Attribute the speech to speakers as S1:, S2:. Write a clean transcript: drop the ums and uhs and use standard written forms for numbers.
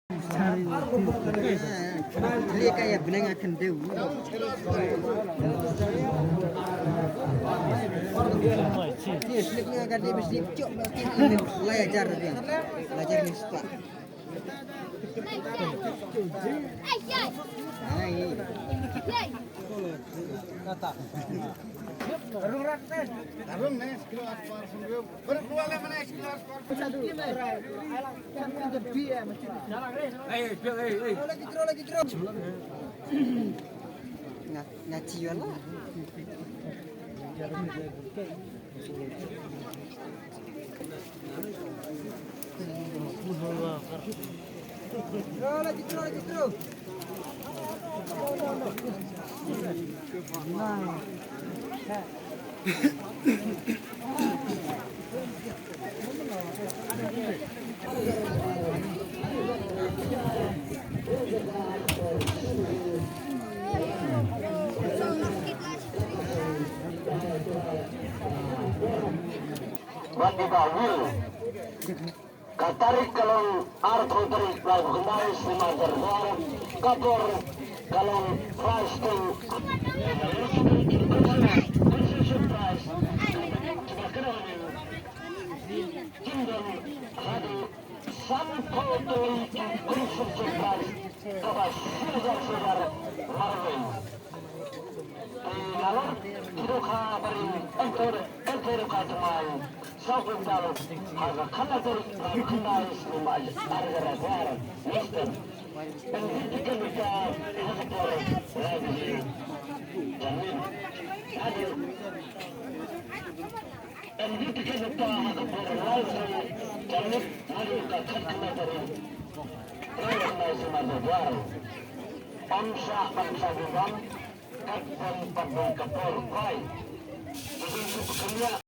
S1: Dia kayak benang akan dewu. Dia slipnya akan dia mesti cok belajar dia. Belajar ni start. Kata. Tarung raktes. Tarung nes kilo aspar sungguh. Berkeluarga mana kilo aspar. Satu. Satu dia macam. Lagi terus. Ngaci lah. Lagi terus.
S2: Bagi Dawil Katarik kalau arko dari pelaku kembali semajar luar kapor kalau fasting sampai konsumsi price kepada saudara Marvin. Lalu kita dari entor kataman sebentar harga kalah dari kembali semajar harga rata Mister. Dan kita bisa hakor lagi jamin adil. Dan kita bisa hakor lagi jamin adil katakan dari kembali semajar bangsa bukan kapal kapal kapal, baik. Jadi itu pekerja.